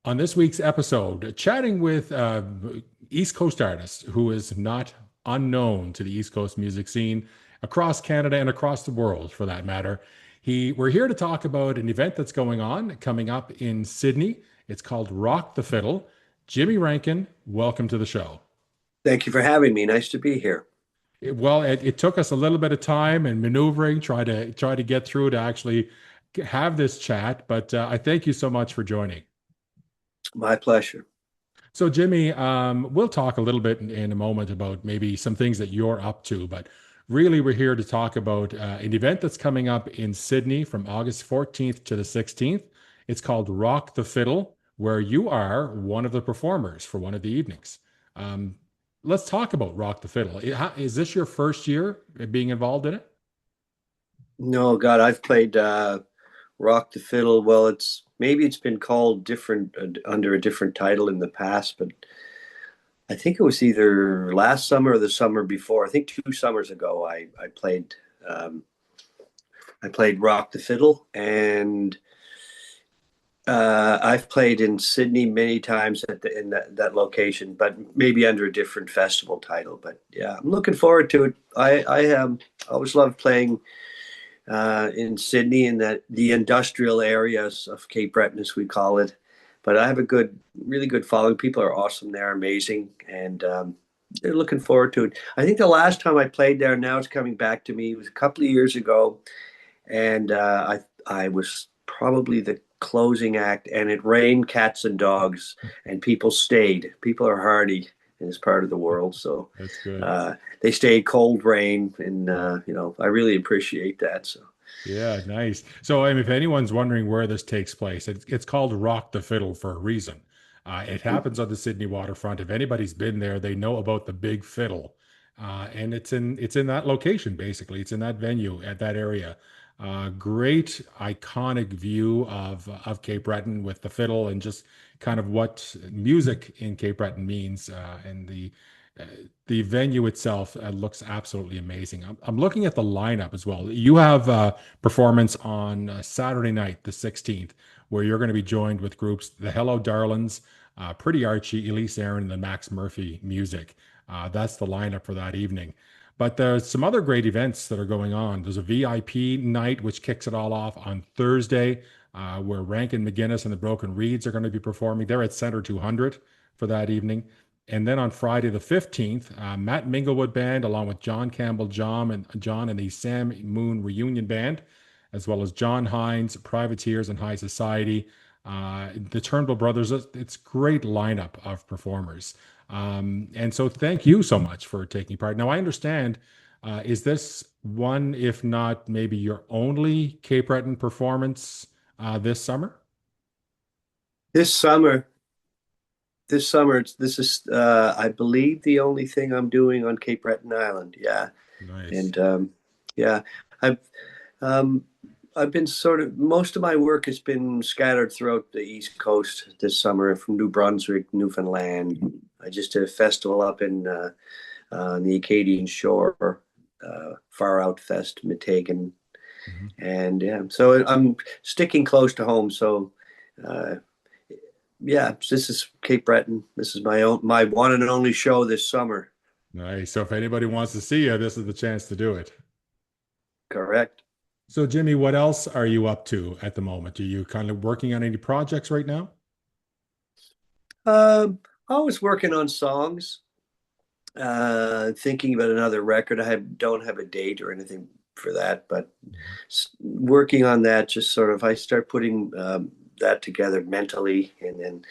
On this week's episode, chatting with East Coast artist who is not unknown to the East Coast music scene across Canada and across the world, for that matter. We're here to talk about an event that's going on coming up in Sydney. It's called Rock the Fiddle. Jimmy Rankin, welcome to the show. Thank you for having me. Nice to be here. It took us a little bit of time and maneuvering, try to get through to actually have this chat, but I thank you so much for joining. My pleasure. So, Jimmy, we'll talk a little bit in a moment about maybe some things that you're up to, but really, we're here to talk about an event that's coming up in Sydney from August 14th to the 16th. It's called Rock the Fiddle, where you are one of the performers for one of the evenings. Um, let's talk about Rock the Fiddle. Is this your first year being involved in it? No, God, I've played Rock the Fiddle. Well, it's been called different under a different title in the past, but I think it was either last summer or the summer before. I think 2 summers ago, um, I played Rock the Fiddle, and I've played in Sydney many times in that location, but maybe under a different festival title. But yeah, I'm looking forward to it. I always loved playing in Sydney in the industrial areas of Cape Breton, as we call it. But I have really good following. People are awesome there, amazing, and they're looking forward to it. I think the last time I played there, now it's coming back to me. It was a couple of years ago, and I was probably the closing act, and it rained cats and dogs, and people stayed. People are hardy in this part of the world, so That's good. uh, they stayed cold rain, and I really appreciate that. So Yeah, nice. So, if anyone's wondering where this takes place, it's called Rock the Fiddle for a reason. It happens on the Sydney waterfront. If anybody's been there, they know about the Big Fiddle, and it's in that location basically. It's in that venue at that area. Great iconic view of Cape Breton with the fiddle and just kind of what music in Cape Breton means, and uh, the venue itself looks absolutely amazing. I'm looking at the lineup as well. You have performance on Saturday night, the 16th, where you're going to be joined with groups The Hello Darlings, Pretty Archie, Elise Aaron, and the Max Murphy Music. That's the lineup for that evening. But there's some other great events that are going on. There's a VIP night, which kicks it all off on Thursday, where Rankin McGuinness and the Broken Reeds are going to be performing. They're at Center 200 for that evening. And then on Friday the 15th, Matt Minglewood Band, along with John Campbell John and the Sam Moon Reunion Band, as well as John Hines, Privateers, and High Society. The Turnbull Brothers, it's great lineup of performers. And so thank you so much for taking part. Now, I understand, is this one, if not maybe your only Cape Breton performance this summer? this summer, this is I believe the only thing I'm doing on Cape Breton Island. Yeah, Nice. and yeah, I've um, I've been sort of most of my work has been scattered throughout the East Coast this summer, from New Brunswick, Newfoundland. I just did a festival up on the Acadian Shore, Far Out Fest, Meteghan, Mhm. and yeah, so I'm sticking close to home. So uh, yeah, this is Cape Breton. This is my one and only show this summer. Nice. So if anybody wants to see you, this is the chance to do it. Correct. So, Jimmy, what else are you up to at the moment? Are you kind of working on any projects right now? I was working on songs, thinking about another record. Don't have a date or anything for that, but Mhm. working on that. Just sort of, I start putting that together mentally, and then.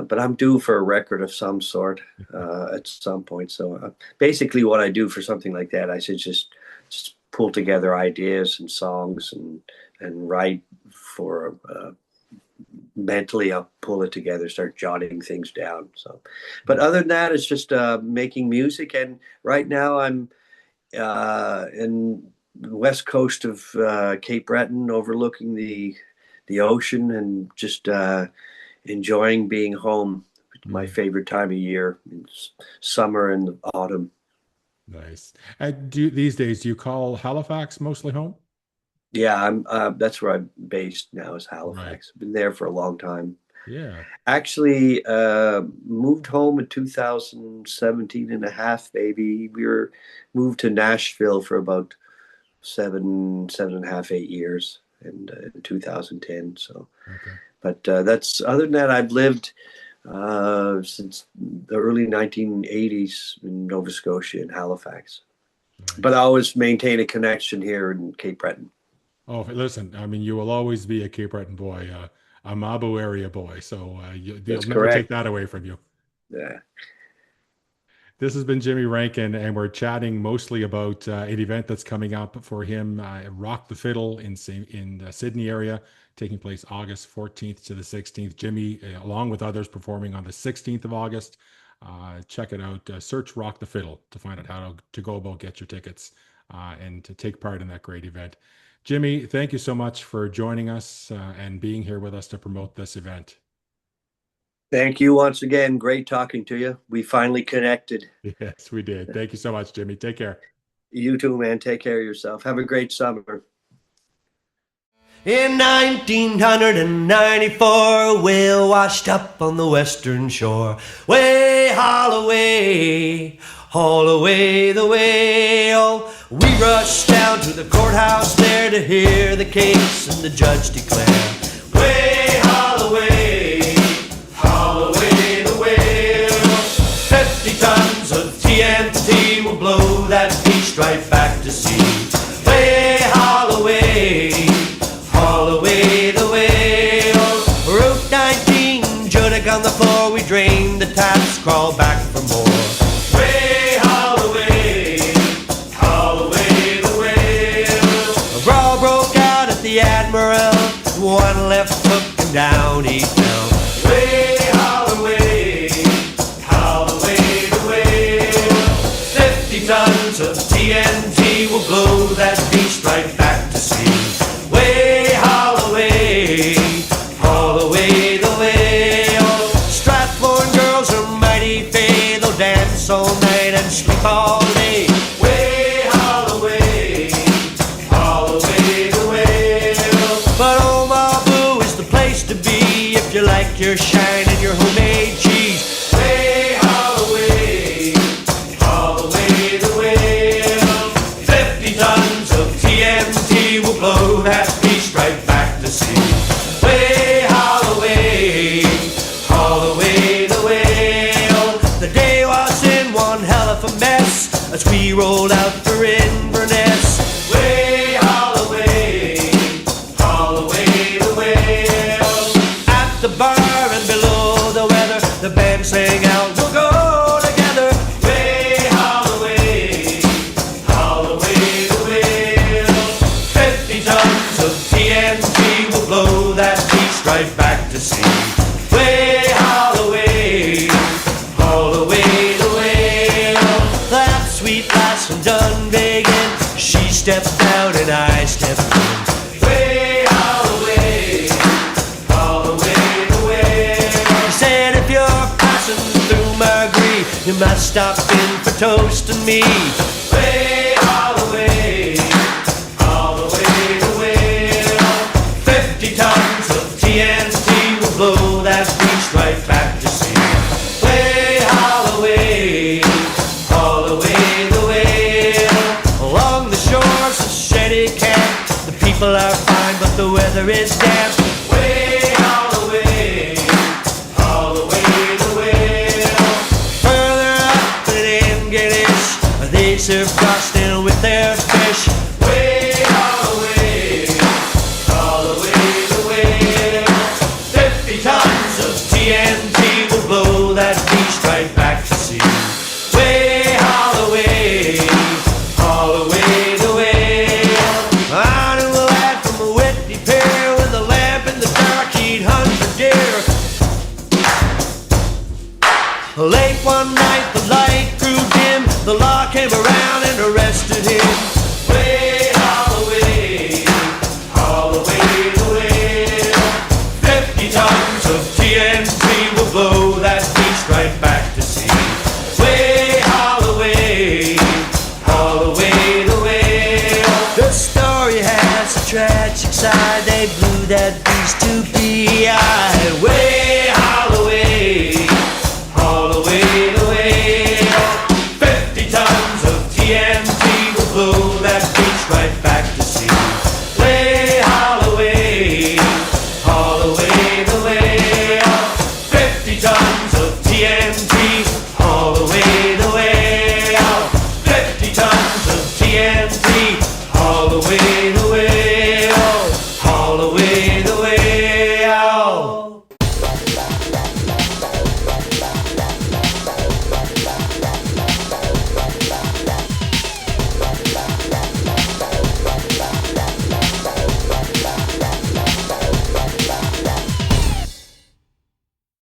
But I'm due for a record of some sort at some point. So basically, what I do for something like that, I should just pull together ideas and songs and write for mentally. I'll pull it together, start jotting things down. So, but other than that, it's just making music. And right now, I'm in the west coast of Cape Breton, overlooking the ocean, and just enjoying being home. My Mhm. favorite time of year, it's summer and autumn. Nice. These days, do you call Halifax mostly home? Yeah, I'm. That's where I'm based now, is Right. Halifax. Been there for a long time. Yeah. Actually, moved home in 2017 and a half, maybe. We were moved to Nashville for about 7.5, 8 years in 2010. So, Okay. but that's other than that, I've lived since the early 1980s in Nova Scotia and Halifax. But I Nice. always maintain a connection here in Cape Breton. Oh, listen, I mean, you will always be a Cape Breton boy, a Mabou area boy. So you'll That's never take correct. that away from you. Yeah. This has been Jimmy Rankin, and we're chatting mostly about an event that's coming up for him, Rock the Fiddle in the Sydney area, taking place August 14th to the 16th. Jimmy, along with others, performing on the 16th of August. Check it out. Search Rock the Fiddle to find out how to go about get your tickets and to take part in that great event. Jimmy, thank you so much for joining us and being here with us to promote this event. Thank you once again. Great talking to you. We finally connected. Yes, we did. Thank you so much, Jimmy. Take care. You too, man. Take care of yourself. Have a great summer. In 1994, a whale washed up on the western shore. Way haul away the whale. We rushed down to the courthouse there to hear the case, and the judge declared, way haul away the whale. 50 tons of TNT will blow that beast right back to sea. Way haul away the whale. Route 19, Judic on the floor, we drained the taps, crawl back for more. Way haul away the whale. A brawl broke out at the Admiral, one left hook and down he fell. Way haul away the whale. 50 tons of TNT will blow that beast right back to sea. Way haul away the whale. Strathmore girls are mighty fey, they'll dance all night and sleep all day. Way haul away the whale. But oh, Mabou is the place to be if you like your shine and your homemade cheese. Way haul away the whale. 50 tons of TNT will blow that beast right back to sea. Way haul away the whale. The day was in one hell of a mess as we rolled out for Inverness. Way haul away the whale. At the bar and below the weather, the band sang out, we'll go together. Way haul away the whale. 50 tons of TNT will blow that beast right back to sea. Way haul away the whale. That sweet lass from Dunvegan, she stepped out and I stepped in. Way haul away the whale. She said, if you're passing through Margree, you must stop in for toasting me. Way haul away the whale. 50 tons of TNT will blow that beast right back to sea. Way haul away the whale. Along the shores of Shetty Camp, the people are fine but the weather is damp. Way haul away the whale. Further up in English, they serve frosting with their fish.